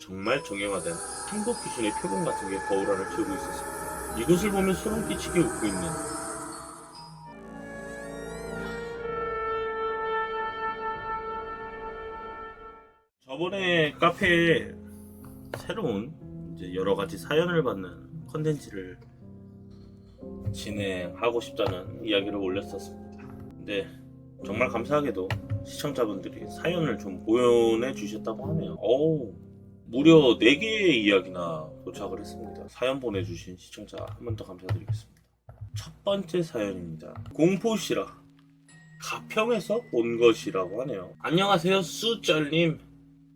정말 정형화된 한국 귀신의 표본 같은 게 거울 안을 채우고 있었습니다. 이곳을 보면 소름 끼치게 웃고 있는 저번에 카페에 새로운 이제 여러 가지 사연을 받는 컨텐츠를 진행하고 싶다는 이야기를 올렸었습니다. 근데 정말 감사하게도 시청자분들이 사연을 좀 보내주셨다고 하네요. 무려 4개의 이야기나 도착을 했습니다. 사연 보내주신 시청자 한 번 더 감사드리겠습니다. 첫 번째 사연입니다. 공포시라 가평에서 온 것이라고 하네요. 안녕하세요 수쩔님.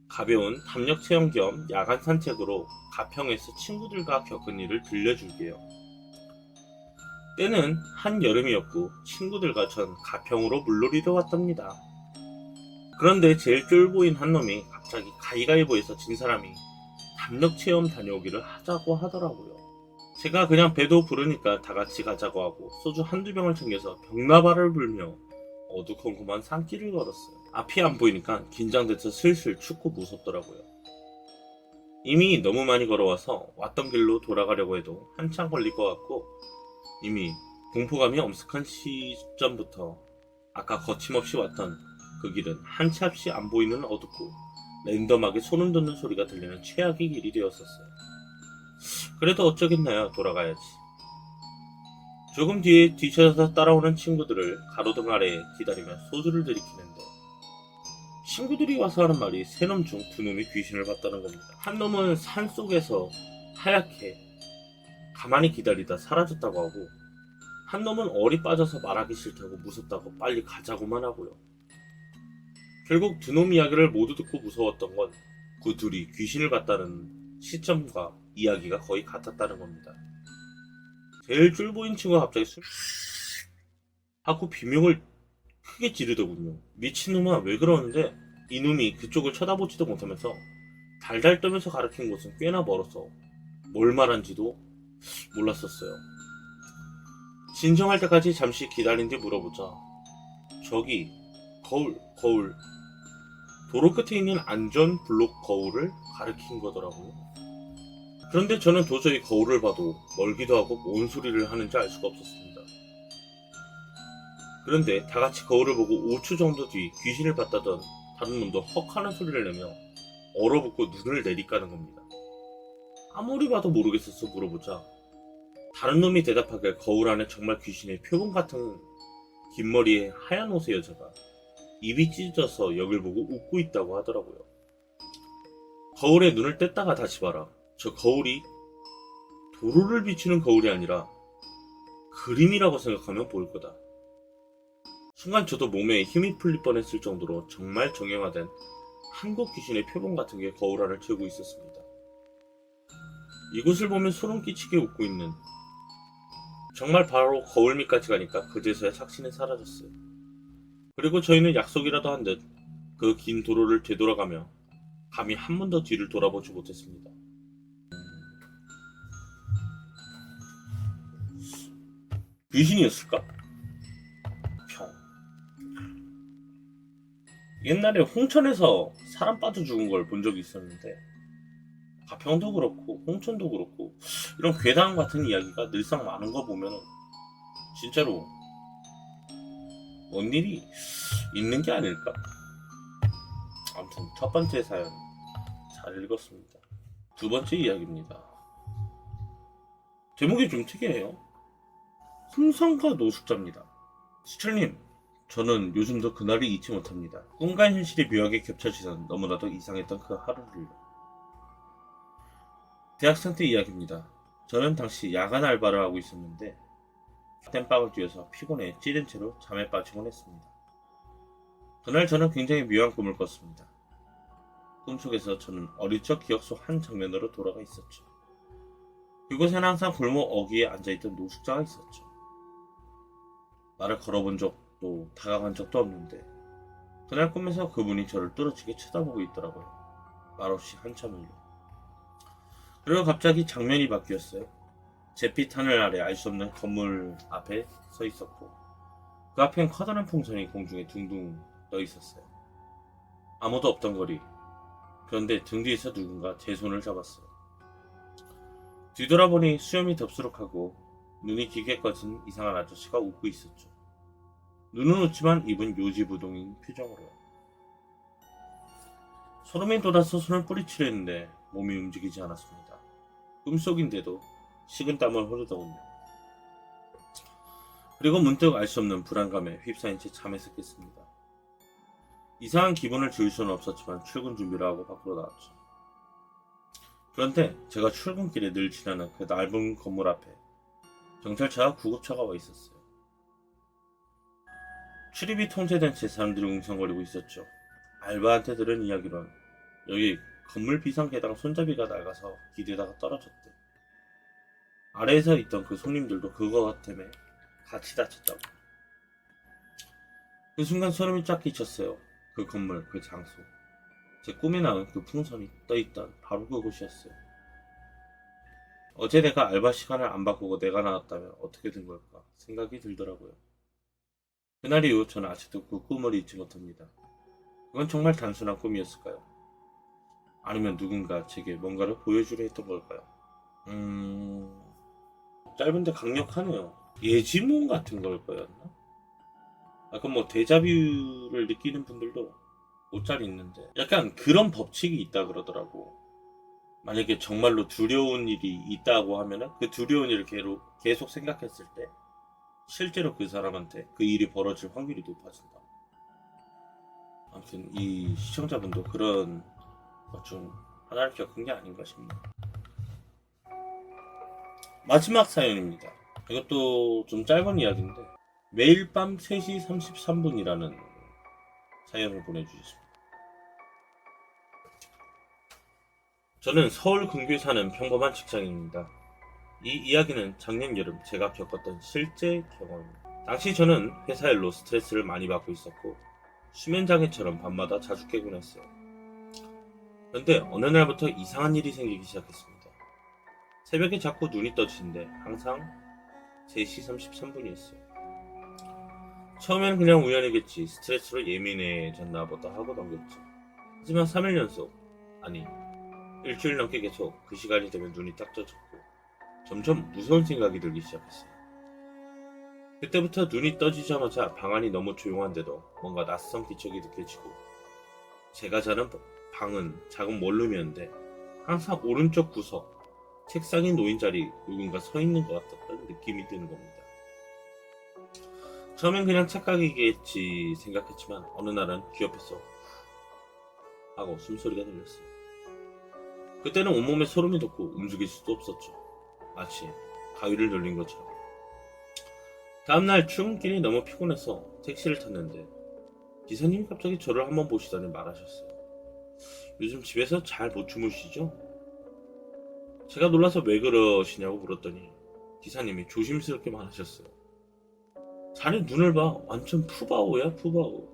가벼운 담력 체험 겸 야간 산책으로 가평에서 친구들과 겪은 일을 들려줄게요. 때는 한여름이었고 친구들과 전 가평으로 물놀이를 왔답니다. 그런데 제일 쫄보인 한 놈이 갑자기 가위가위보에서 진 사람이 담력 체험 다녀오기를 하자고 하더라고요. 제가 그냥 배도 부르니까 다 같이 가자고 하고 소주 한두 병을 챙겨서 병나발을 불며 어두컴컴한 산길을 걸었어요. 앞이 안 보이니까 긴장돼서 슬슬 춥고 무섭더라고요. 이미 너무 많이 걸어와서 왔던 길로 돌아가려고 해도 한참 걸릴 것 같고 이미 공포감이 엄습한 시점부터 아까 거침없이 왔던 그 길은 한 치 앞이 안 보이는 어둡고 랜덤하게 소름 돋는 소리가 들리는 최악의 길이 되었었어요. 그래도 어쩌겠나요? 돌아가야지. 조금 뒤에 뒤쳐서 따라오는 친구들을 가로등 아래에 기다리며 소주를 들이키는데 친구들이 와서 하는 말이 세 놈 중 두 놈이 귀신을 봤다는 겁니다. 한 놈은 산속에서 하얗게 가만히 기다리다 사라졌다고 하고 한 놈은 얼이 빠져서 말하기 싫다고 무섭다고 빨리 가자고만 하고요. 결국 두 놈 이야기를 모두 듣고 무서웠던 건 그 둘이 귀신을 봤다는 시점과 이야기가 거의 같았다는 겁니다. 제일 쫄보인 친구가 갑자기 술 하고 비명을 크게 지르더군요. 미친놈아 왜 그러는데 이놈이 그쪽을 쳐다보지도 못하면서 달달 떠면서 가리킨 곳은 꽤나 멀어서 뭘 말한지도 몰랐었어요. 진정할 때까지 잠시 기다린 뒤 물어보자 저기 거울 도로 끝에 있는 안전 블록 거울을 가리킨 거더라고요. 그런데 저는 도저히 거울을 봐도 멀기도 하고 뭔 소리를 하는지 알 수가 없었습니다. 그런데 다같이 거울을 보고 5초 정도 뒤 귀신을 봤다던 다른 놈도 헉 하는 소리를 내며 얼어붙고 눈을 내리까는 겁니다. 아무리 봐도 모르겠어서 물어보자 다른 놈이 대답하길 거울 안에 정말 귀신의 표본 같은 긴 머리에 하얀 옷의 여자가 입이 찢어져서 여길 보고 웃고 있다고 하더라고요. 거울에 눈을 뗐다가 다시 봐라. 저 거울이 도로를 비추는 거울이 아니라 그림이라고 생각하면 보일 거다. 순간 저도 몸에 힘이 풀릴 뻔했을 정도로 정말 정형화된 한국 귀신의 표본 같은 게 거울 안을 채우고 있었습니다. 이곳을 보면 소름 끼치게 웃고 있는 정말 바로 거울 밑까지 가니까 그제서야 착신이 사라졌어요. 그리고 저희는 약속이라도 한 듯 그 긴 도로를 되돌아가며 감히 한 번 더 뒤를 돌아보지 못했습니다. 귀신이었을까? 옛날에 홍천에서 사람 빠져 죽은 걸 본 적이 있었는데 가평도 그렇고 홍천도 그렇고 이런 괴담 같은 이야기가 늘상 많은 거 보면 진짜로 뭔 일이 있는 게 아닐까? 아무튼 첫 번째 사연 잘 읽었습니다. 두 번째 이야기입니다. 제목이 좀 특이해요. 풍선과 노숙자입니다. 수철님, 저는 요즘도 그날을 잊지 못합니다. 꿈과 현실이 묘하게 겹쳐지던 너무나도 이상했던 그 하루를. 대학생 때 이야기입니다. 저는 당시 야간 알바를 하고 있었는데 땜빵을 뛰어서 피곤해 찌른 채로 잠에 빠지곤 했습니다. 그날 저는 굉장히 묘한 꿈을 꿨습니다. 꿈속에서 저는 어릴 적 기억 속 한 장면으로 돌아가 있었죠. 그곳에는 항상 골목 어귀에 앉아있던 노숙자가 있었죠. 말을 걸어본 적도 다가간 적도 없는데 그날 꿈에서 그분이 저를 뚜렷하게 쳐다보고 있더라고요. 말없이 한참을요. 그리고 갑자기 장면이 바뀌었어요. 잿빛 하늘 아래 알 수 없는 건물 앞에 서 있었고 그 앞엔 커다란 풍선이 공중에 둥둥 떠 있었어요. 아무도 없던 거리, 그런데 등 뒤에서 누군가 제 손을 잡았어요. 뒤돌아보니 수염이 덥수룩하고 눈이 길게 꺼진 이상한 아저씨가 웃고 있었죠. 눈은 웃지만 입은 요지부동인 표정으로. 소름이 돋아서 손을 뿌리치려 했는데 몸이 움직이지 않았습니다. 꿈속인데도 식은땀을 흐르더군요. 그리고 문득 알 수 없는 불안감에 휩싸인 채 잠에서 깼습니다. 이상한 기분을 지울 수는 없었지만 출근 준비를 하고 밖으로 나왔죠. 그런데 제가 출근길에 늘 지나는 그 넓은 건물 앞에 경찰차와 구급차가 와 있었어요. 출입이 통제된 채 사람들이 웅성거리고 있었죠. 알바한테 들은 이야기론 여기 건물 비상계단 손잡이가 낡아서 기대다가 떨어졌대. 아래에서 있던 그 손님들도 그거 때문에 같이 다쳤다고. 그 순간 소름이 쫙 끼쳤어요. 그 건물, 그 장소. 제 꿈에 나온 그 풍선이 떠있던 바로 그곳이었어요. 어제 내가 알바 시간을 안 바꾸고 내가 나왔다면 어떻게 된 걸까 생각이 들더라고요. 그날 이후 저는 아직도 그 꿈을 잊지 못합니다. 그건 정말 단순한 꿈이었을까요? 아니면 누군가 제게 뭔가를 보여주려 했던 걸까요? 짧은데 강력하네요. 예지몽 같은 걸 거였나? 아까 뭐 데자뷰를 느끼는 분들도 옷잘 있는데 약간 그런 법칙이 있다 그러더라고. 만약에 정말로 두려운 일이 있다고 하면은 그 두려운 일을 계속 생각했을 때 실제로 그 사람한테 그 일이 벌어질 확률이 높아진다. 아무튼 이 시청자분도 그런 것 좀 하나를 겪은 게 아닌가 싶네요. 마지막 사연입니다. 이것도 좀 짧은 이야기인데 매일 밤 3시 33분이라는 사연을 보내주셨습니다. 저는 서울 근교에 사는 평범한 직장인입니다. 이 이야기는 작년 여름 제가 겪었던 실제 경험입니다. 당시 저는 회사 일로 스트레스를 많이 받고 있었고 수면장애처럼 밤마다 자주 깨곤 했어요. 그런데 어느 날부터 이상한 일이 생기기 시작했습니다. 새벽에 자꾸 눈이 떠지는데 항상 3시 33분이었어요. 처음에는 그냥 우연이겠지, 스트레스로 예민해졌나 보다 하고 넘겼죠. 하지만 3일 연속, 아니 일주일 넘게 계속 그 시간이 되면 눈이 딱 떠졌고 점점 무서운 생각이 들기 시작했어요. 그때부터 눈이 떠지자마자 방 안이 너무 조용한데도 뭔가 낯선 기척이 느껴지고 제가 자는 방은 작은 원룸이었는데 항상 오른쪽 구석 책상에 놓인 자리 누군가 서 있는 것 같았던 느낌이 드는 겁니다. 처음엔 그냥 착각이겠지 생각했지만 어느 날은 귀 옆에서 하고 숨소리가 들렸어요. 그때는 온몸에 소름이 돋고 움직일 수도 없었죠. 마치 가위를 눌린 것처럼. 다음날 출근길이 너무 피곤해서 택시를 탔는데 기사님이 갑자기 저를 한번 보시더니 말하셨어요. 요즘 집에서 잘 못 주무시죠? 제가 놀라서 왜 그러시냐고 물었더니 기사님이 조심스럽게 말하셨어요. 자네 눈을 봐. 완전 푸바오야, 푸바오.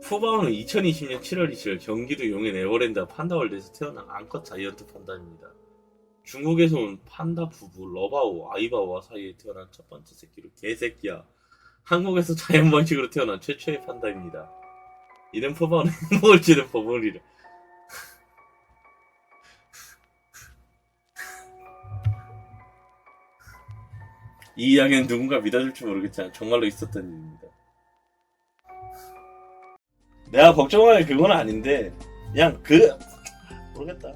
푸바오는 2020년 7월 20일 경기도 용인 에버랜드 판다월드에서 태어난 암컷 자이언트 판다입니다. 중국에서 온 판다 부부 러바오, 아이바오와 사이에 태어난 첫 번째 새끼로 개새끼야. 한국에서 자연 번식으로 태어난 최초의 판다입니다. 이런 푸바오는 행복을 지는 버블이래. 이 이야기는 누군가 믿어줄지 모르겠지만 정말로 있었던 일입니다. 내가 걱정할 그건 아닌데 그냥 모르겠다.